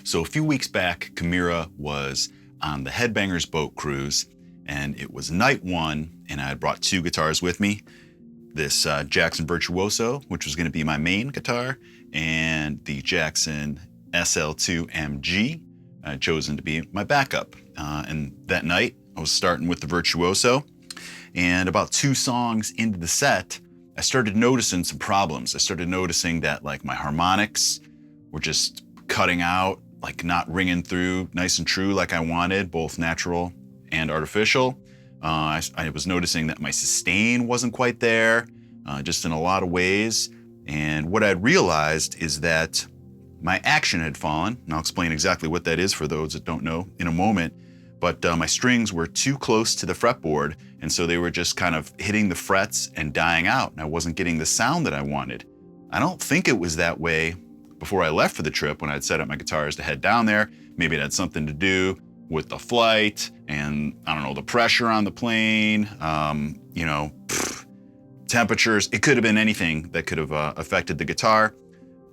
So a few weeks back, Kamira was on the Headbangers boat cruise, and it was night one, and I had brought two guitars with me. This Jackson Virtuoso, which was going to be my main guitar, and the Jackson SL2 MG, chosen to be my backup. And that night, I was starting with the Virtuoso, and about 2 songs into the set, I started noticing some problems. I started noticing that like my harmonics were just cutting out, like not ringing through nice and true like I wanted, both natural and artificial. I was noticing that my sustain wasn't quite there, just in a lot of ways. And what I'd realized is that my action had fallen, and I'll explain exactly what that is for those that don't know in a moment, but my strings were too close to the fretboard, and so they were just kind of hitting the frets and dying out, and I wasn't getting the sound that I wanted. I don't think it was that way before I left for the trip when I'd set up my guitars to head down there. Maybe it had something to do with the flight and, I don't know, the pressure on the plane, temperatures. It could have been anything that could have affected the guitar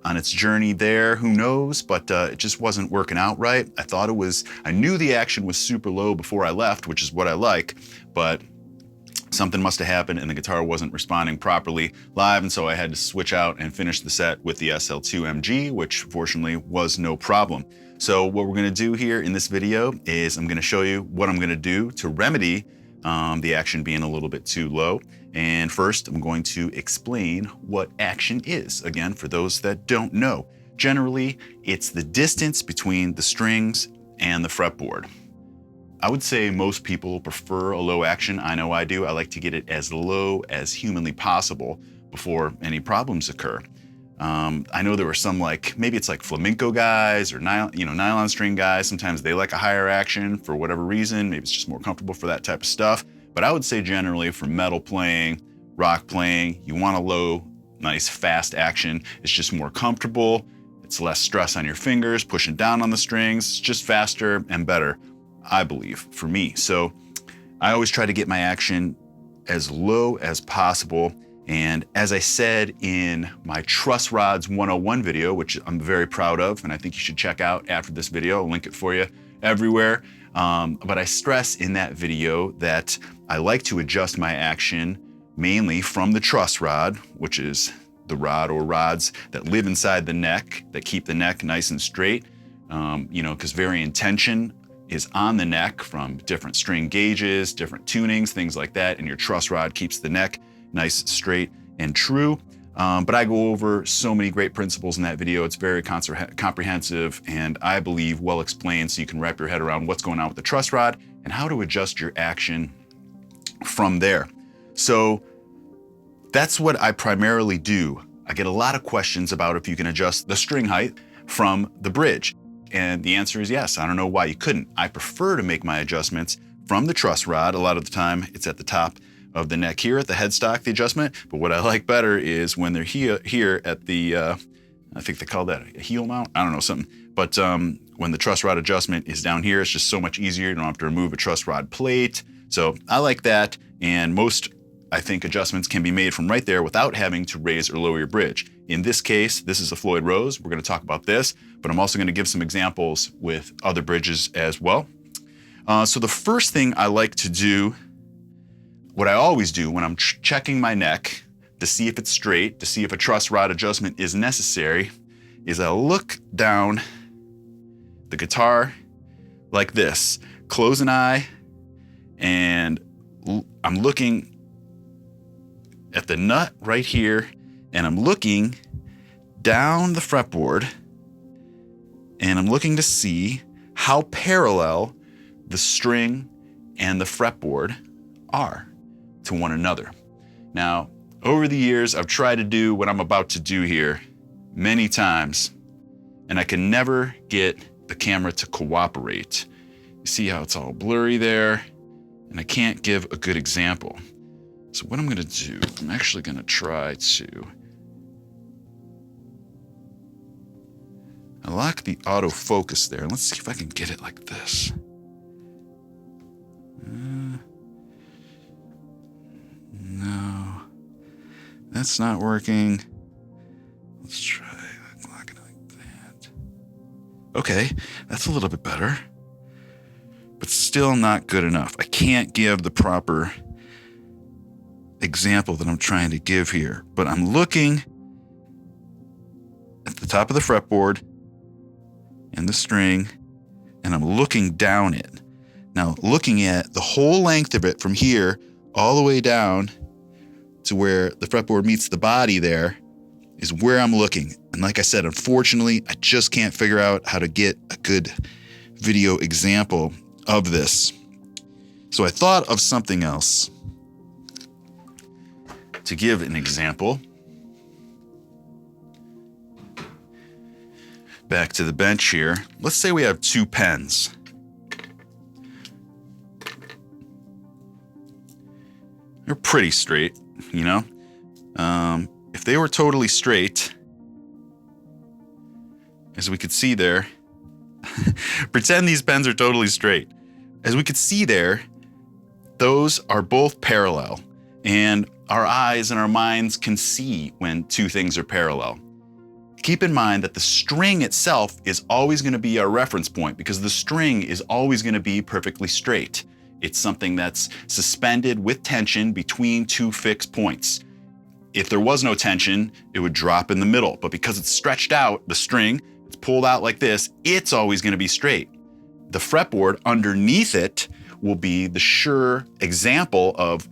on its journey there, who knows, but it just wasn't working out right. I knew the action was super low before I left, which is what I like, but something must have happened and the guitar wasn't responding properly live, and so I had to switch out and finish the set with the SL2 MG, which fortunately was no problem. So what we're gonna do here in this video is I'm gonna show you what I'm gonna do to remedy the action being a little bit too low. And first, I'm going to explain what action is. Again, for those that don't know, generally, it's the distance between the strings and the fretboard. I would say most people prefer a low action. I know I do. I like to get it as low as humanly possible before any problems occur. I know there were some maybe it's like flamenco guys or nylon string guys. Sometimes they like a higher action for whatever reason. Maybe it's just more comfortable for that type of stuff. But I would say generally for metal playing, rock playing, you want a low, nice, fast action. It's just more comfortable. It's less stress on your fingers, pushing down on the strings. It's just faster and better, I believe, for me. So I always try to get my action as low as possible. And as I said in my Truss Rods 101 video, which I'm very proud of, and I think you should check out after this video, I'll link it for you everywhere. But I stress in that video that I like to adjust my action mainly from the truss rod, which is the rod or rods that live inside the neck, that keep the neck nice and straight, because varying tension is on the neck from different string gauges, different tunings, things like that, and your truss rod keeps the neck nice, straight, and true. But I go over so many great principles in that video. It's very comprehensive and I believe well explained, so you can wrap your head around what's going on with the truss rod and how to adjust your action from there. So that's what I primarily do. I get a lot of questions about if you can adjust the string height from the bridge. And the answer is yes. I don't know why you couldn't. I prefer to make my adjustments from the truss rod. A lot of the time it's at the top of the neck here at the headstock, the adjustment. But what I like better is when they're here at the, I think they call that a heel mount. I don't know, something. But when the truss rod adjustment is down here, it's just so much easier. You don't have to remove a truss rod plate. So I like that. And most, I think, adjustments can be made from right there without having to raise or lower your bridge. In this case, this is a Floyd Rose. We're going to talk about this, but I'm also going to give some examples with other bridges as well. So the first thing I like to do, what I always do when I'm checking my neck to see if it's straight, to see if a truss rod adjustment is necessary, is I look down the guitar like this, close an eye, and I'm looking at the nut right here, and I'm looking down the fretboard, and I'm looking to see how parallel the string and the fretboard are to one another. Now, over the years, I've tried to do what I'm about to do here many times, and I can never get the camera to cooperate. You see how it's all blurry there? And I can't give a good example. So what I'm gonna do, I'm actually gonna try to lock the autofocus there. Let's see if I can get it like this. No, that's not working. Let's try locking it like that. Okay, that's a little bit better, but still not good enough. I can't give the proper example that I'm trying to give here, but I'm looking at the top of the fretboard and the string, and I'm looking down it. Now, looking at the whole length of it from here all the way down to where the fretboard meets the body there is where I'm looking. And like I said, unfortunately, I just can't figure out how to get a good video example of this. So I thought of something else to give an example. Back to the bench here. Let's say we have two pens. They're pretty straight, you know? If they were totally straight, as we could see there, pretend these pens are totally straight. As we could see there, those are both parallel, and our eyes and our minds can see when two things are parallel. Keep in mind that the string itself is always going to be our reference point because the string is always going to be perfectly straight. It's something that's suspended with tension between two fixed points. If there was no tension, it would drop in the middle, but because it's stretched out, the string, it's pulled out like this, it's always going to be straight. The fretboard underneath it will be the sure example of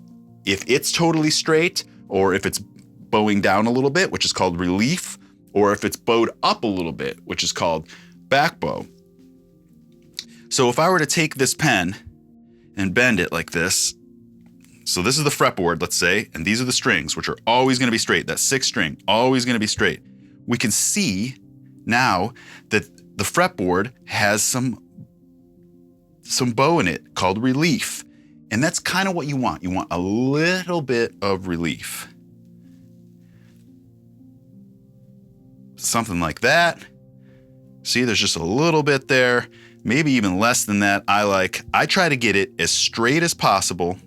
if it's totally straight or if it's bowing down a little bit, which is called relief, or if it's bowed up a little bit, which is called back bow. So if I were to take this pen and bend it like this, so this is the fretboard, let's say, and these are the strings, which are always going to be straight. That sixth string, always going to be straight. We can see now that the fretboard has some bow in it called relief. And that's kind of what you want. You want a little bit of relief. Something like that. See, there's just a little bit there, maybe even less than that. I try to get it as straight as possible,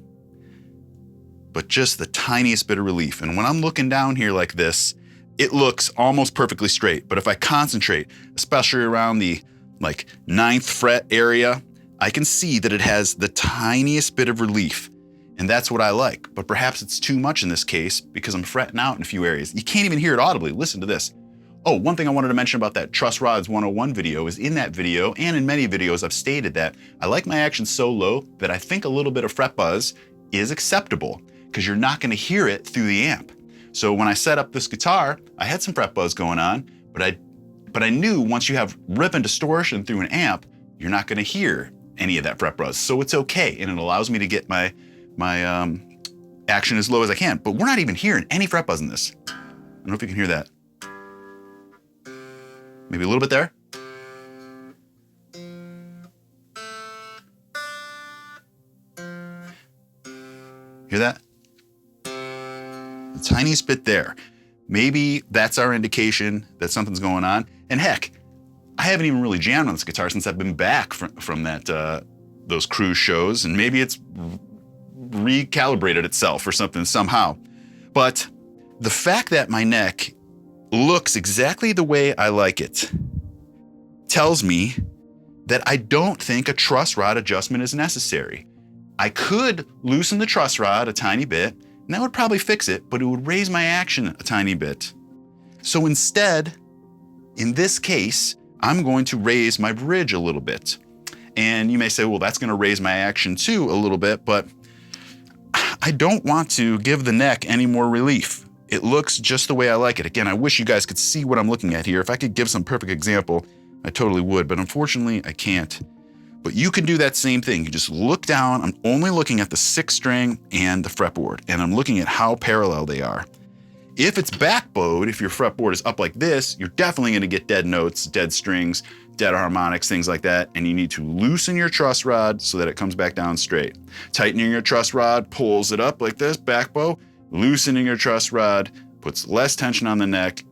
but just the tiniest bit of relief. And when I'm looking down here like this, it looks almost perfectly straight. But if I concentrate, especially around the ninth fret area, I can see that it has the tiniest bit of relief. And that's what I like. But perhaps it's too much in this case because I'm fretting out in a few areas. You can't even hear it audibly. Listen to this. Oh, one thing I wanted to mention about that Truss Rods 101 video is in that video and in many videos I've stated that I like my action so low that I think a little bit of fret buzz is acceptable because you're not going to hear it through the amp. So when I set up this guitar, I had some fret buzz going on, but I knew once you have rip and distortion through an amp, you're not going to hear any of that fret buzz. So it's okay, and it allows me to get my action as low as I can. But we're not even hearing any fret buzz in this. I don't know if you can hear that. Maybe a little bit there. Hear that? The tiniest bit there. Maybe that's our indication that something's going on. And heck, I haven't even really jammed on this guitar since I've been back from that those cruise shows, and maybe it's recalibrated itself or something somehow. But the fact that my neck looks exactly the way I like it tells me that I don't think a truss rod adjustment is necessary. I could loosen the truss rod a tiny bit, and that would probably fix it, but it would raise my action a tiny bit. So instead, in this case, I'm going to raise my bridge a little bit. And you may say, well, that's going to raise my action too a little bit, but I don't want to give the neck any more relief. It looks just the way I like it. Again, I wish you guys could see what I'm looking at here. If I could give some perfect example, I totally would, but unfortunately I can't. But you can do that same thing. You just look down. I'm only looking at the sixth string and the fretboard, and I'm looking at how parallel they are. If it's back bowed, if your fretboard is up like this, you're definitely going to get dead notes, dead strings, dead harmonics, things like that, and you need to loosen your truss rod so that it comes back down straight. Tightening your truss rod pulls it up like this, back bow. Loosening your truss rod puts less tension on the neck,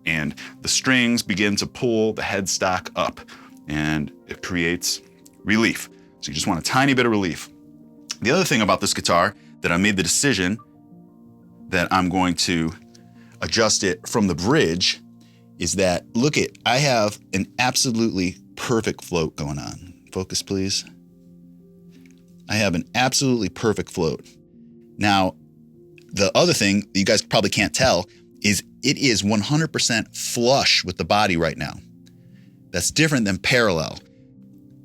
and the strings begin to pull the headstock up, and it creates relief. So you just want a tiny bit of relief. The other thing about this guitar that I made the decision that I'm going to adjust it from the bridge is that, I have an absolutely perfect float going on. Focus, please. I have an absolutely perfect float. Now, the other thing you guys probably can't tell is it is 100% flush with the body right now. That's different than parallel.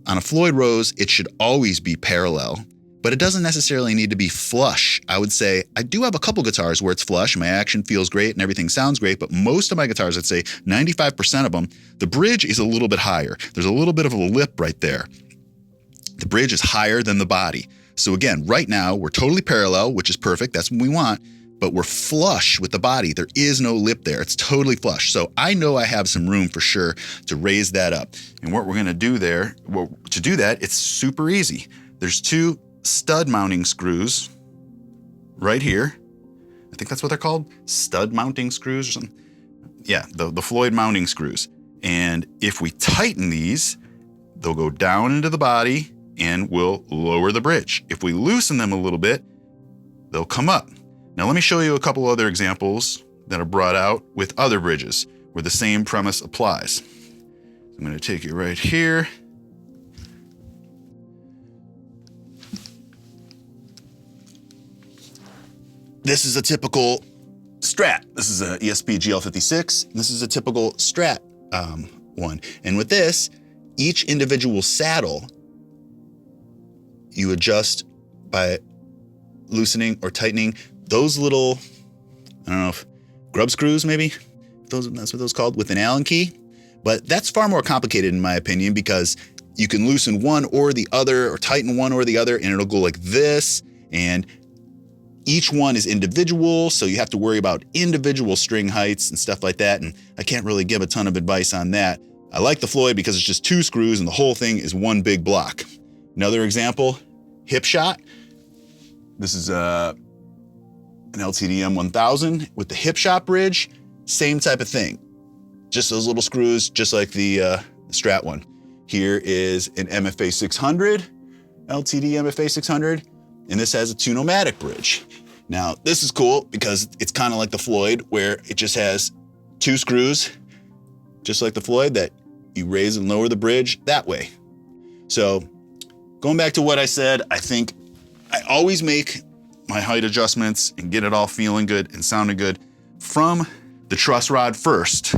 On a Floyd Rose, it should always be parallel, but it doesn't necessarily need to be flush. I would say I do have a couple guitars where it's flush, my action feels great and everything sounds great, but most of my guitars, I'd say 95% of them, the bridge is a little bit higher. There's a little bit of a lip right there. The bridge is higher than the body. So again, right now we're totally parallel, which is perfect. That's what we want, but we're flush with the body. There is no lip there. It's totally flush. So I know I have some room for sure to raise that up. And what we're gonna do there, well, to do that, it's super easy. There's 2 stud mounting screws right here. I think that's what they're called, stud mounting screws or something. Yeah, the Floyd mounting screws. And if we tighten these, they'll go down into the body and we'll lower the bridge. If we loosen them a little bit, they'll come up. Now let me show you a couple other examples that are brought out with other bridges where the same premise applies. I'm gonna take it right here. This is a typical Strat. This is a ESP GL56. This is a typical Strat one. And with this, each individual saddle you adjust by loosening or tightening those little, I don't know if grub screws maybe, that's what those called, with an Allen key. But that's far more complicated in my opinion because you can loosen one or the other or tighten one or the other and it'll go like this. And each one is individual, so you have to worry about individual string heights and stuff like that. And I can't really give a ton of advice on that. I like the Floyd because it's just 2 screws and the whole thing is one big block. Another example, hip shot. This is an LTD M1000 with the hip shot bridge. Same type of thing. Just those little screws, just like the Strat one. Here is an MFA 600, LTD MFA 600, and this has a 2-nomatic bridge. Now, this is cool because it's kind of like the Floyd where it just has 2 screws, just like the Floyd, that you raise and lower the bridge that way. So going back to what I said, I think I always make my height adjustments and get it all feeling good and sounding good from the truss rod first.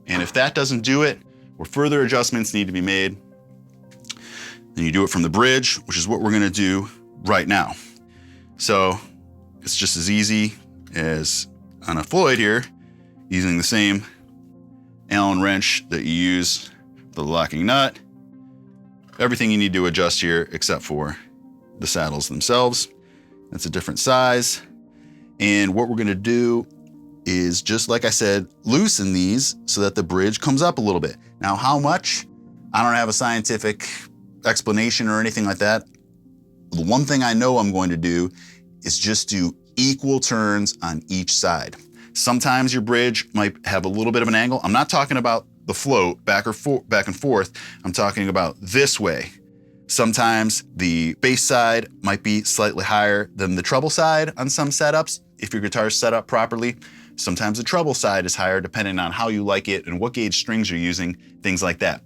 And if that doesn't do it, or further adjustments need to be made, then you do it from the bridge, which is what we're gonna do right now. So it's just as easy as on a Floyd here, using the same Allen wrench that you use for the locking nut. Everything you need to adjust here except for the saddles themselves. That's a different size. And what we're gonna do is, just like I said, loosen these so that the bridge comes up a little bit. Now, how much? I don't have a scientific explanation or anything like that. The one thing I know I'm going to do is just do equal turns on each side. Sometimes your bridge might have a little bit of an angle. I'm not talking about the float back and forth. I'm talking about this way. Sometimes the bass side might be slightly higher than the treble side on some setups, if your guitar's set up properly. Sometimes the treble side is higher depending on how you like it and what gauge strings you're using, things like that.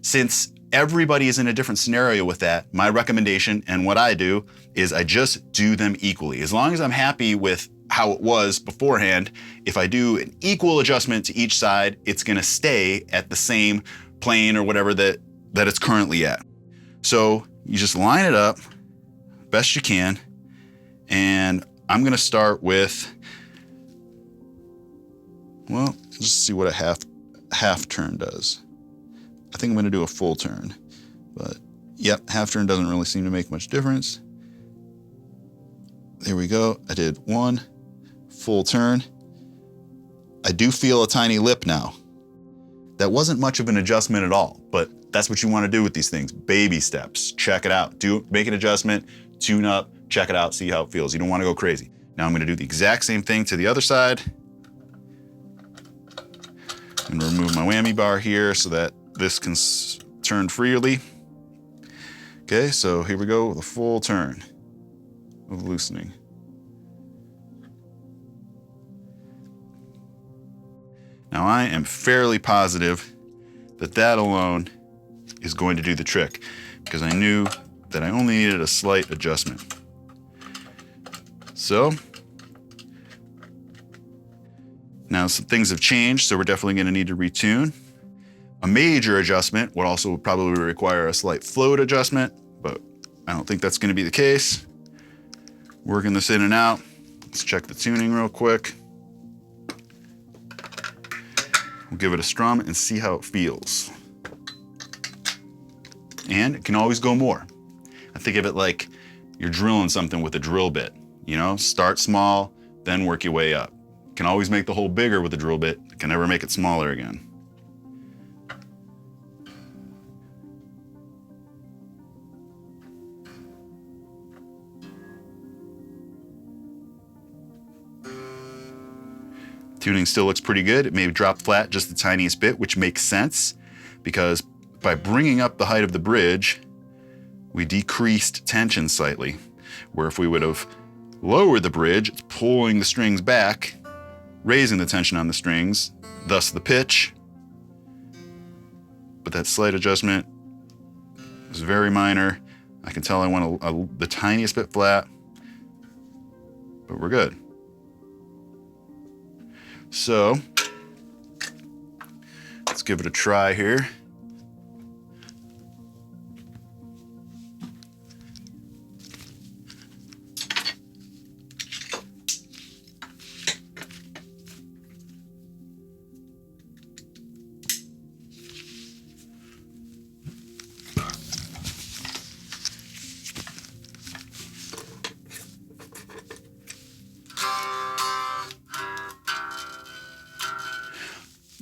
Since everybody is in a different scenario with that, my recommendation and what I do is I just do them equally. As long as I'm happy with how it was beforehand, if I do an equal adjustment to each side, it's gonna stay at the same plane or whatever that it's currently at. So you just line it up best you can. And I'm gonna start with, well, let's see what a half turn does. I think I'm gonna do a full turn, but yep, half turn doesn't really seem to make much difference. There we go, I did one full turn. I do feel a tiny lip now. That wasn't much of an adjustment at all, but that's what you wanna do with these things. Baby steps, check it out. Make an adjustment, tune up, check it out, see how it feels. You don't wanna go crazy. Now I'm gonna do the exact same thing to the other side. I'm gonna remove my whammy bar here so that this can turn freely. Okay, so here we go with a full turn of loosening. Now I am fairly positive that alone is going to do the trick, because I knew that I only needed a slight adjustment. So now some things have changed, so we're definitely going to need to retune. A major adjustment would also probably require a slight float adjustment, but I don't think that's going to be the case. Working this in and out. Let's check the tuning real quick. We'll give it a strum and see how it feels. And it can always go more. I think of it like you're drilling something with a drill bit. You know, start small, then work your way up. You can always make the hole bigger with a drill bit. You can never make it smaller again. Tuning still looks pretty good. It may drop flat just the tiniest bit, which makes sense because by bringing up the height of the bridge, we decreased tension slightly. Where if we would have lowered the bridge, it's pulling the strings back, raising the tension on the strings, thus the pitch. But that slight adjustment is very minor. I can tell I want the tiniest bit flat, but we're good. So let's give it a try here.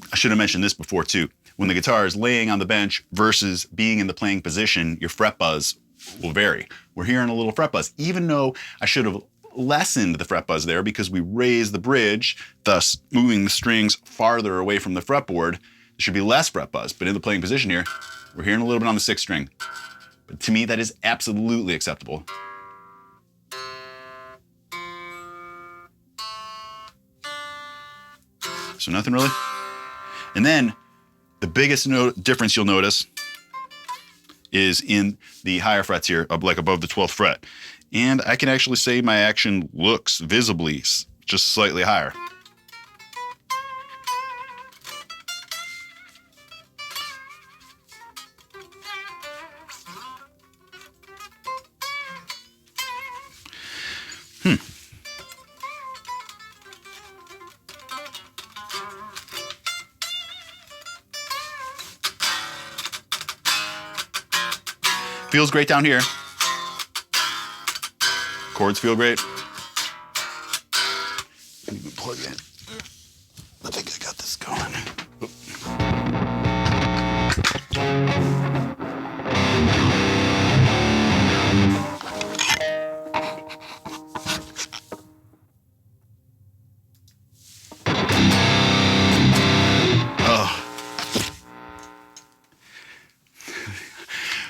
I should have mentioned this before too. When the guitar is laying on the bench versus being in the playing position, your fret buzz will vary. We're hearing a little fret buzz, even though I should have lessened the fret buzz there because we raised the bridge, thus moving the strings farther away from the fretboard. There should be less fret buzz, but in the playing position here, we're hearing a little bit on the sixth string. But to me, that is absolutely acceptable. So nothing really. And then the biggest difference you'll notice is in the higher frets here, like above the 12th fret. And I can actually say my action looks visibly just slightly higher. Feels great down here. Chords feel great. Even plug in. I think I got this going. Oh.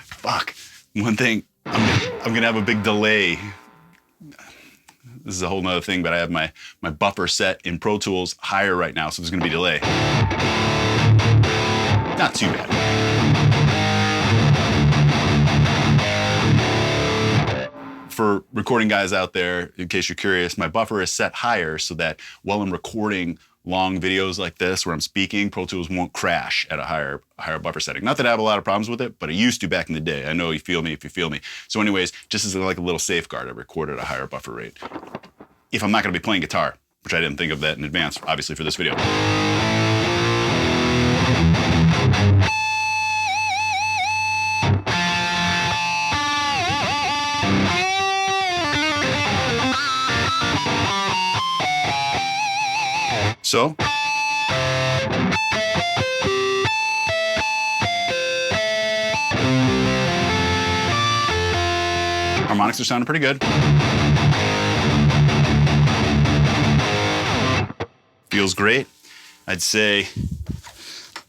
Fuck. One thing, I'm gonna have a big delay. This is a whole nother thing, but I have my buffer set in Pro Tools higher right now, so there's gonna be delay. Not too bad. For recording guys out there, in case you're curious, my buffer is set higher so that while I'm recording long videos like this where I'm speaking, Pro Tools won't crash at a higher buffer setting. Not that I have a lot of problems with it, but I used to back in the day. I know you feel me if you feel me. So anyways, just as like a little safeguard, I record at a higher buffer rate. If I'm not gonna be playing guitar, which I didn't think of that in advance, obviously for this video. So, harmonics are sounding pretty good. Feels great. I'd say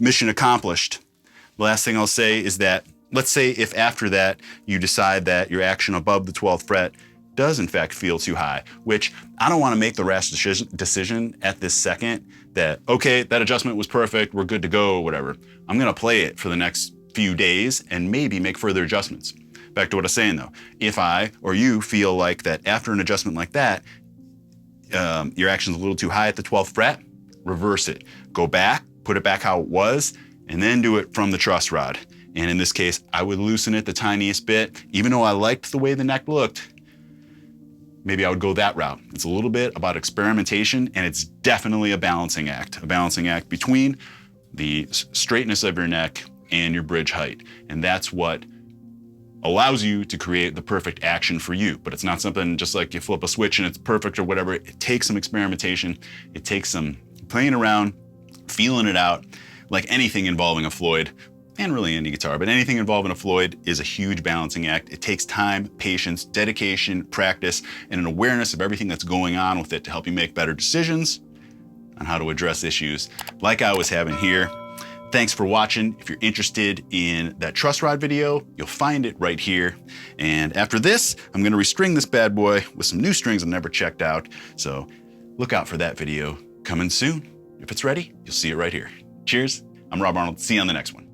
mission accomplished. The last thing I'll say is that, let's say if after that you decide that your action above the 12th fret does in fact feel too high, which I don't want to make the rash decision at this second that, okay, that adjustment was perfect, we're good to go, whatever. I'm gonna play it for the next few days and maybe make further adjustments. Back to what I was saying though, if I or you feel like that after an adjustment like that, your action's a little too high at the 12th fret, reverse it. Go back, put it back how it was, and then do it from the truss rod. And in this case, I would loosen it the tiniest bit. Even though I liked the way the neck looked, maybe I would go that route. It's a little bit about experimentation, and it's definitely a balancing act between the straightness of your neck and your bridge height. And that's what allows you to create the perfect action for you. But it's not something just like you flip a switch and it's perfect or whatever. It takes some experimentation. It takes some playing around, feeling it out, like anything involving a Floyd, and really any guitar, but anything involving a Floyd is a huge balancing act. It takes time, patience, dedication, practice, and an awareness of everything that's going on with it to help you make better decisions on how to address issues like I was having here. Thanks for watching. If you're interested in that truss rod video, you'll find it right here. And after this, I'm gonna restring this bad boy with some new strings I've never checked out. So look out for that video coming soon. If it's ready, you'll see it right here. Cheers, I'm Rob Arnold. See you on the next one.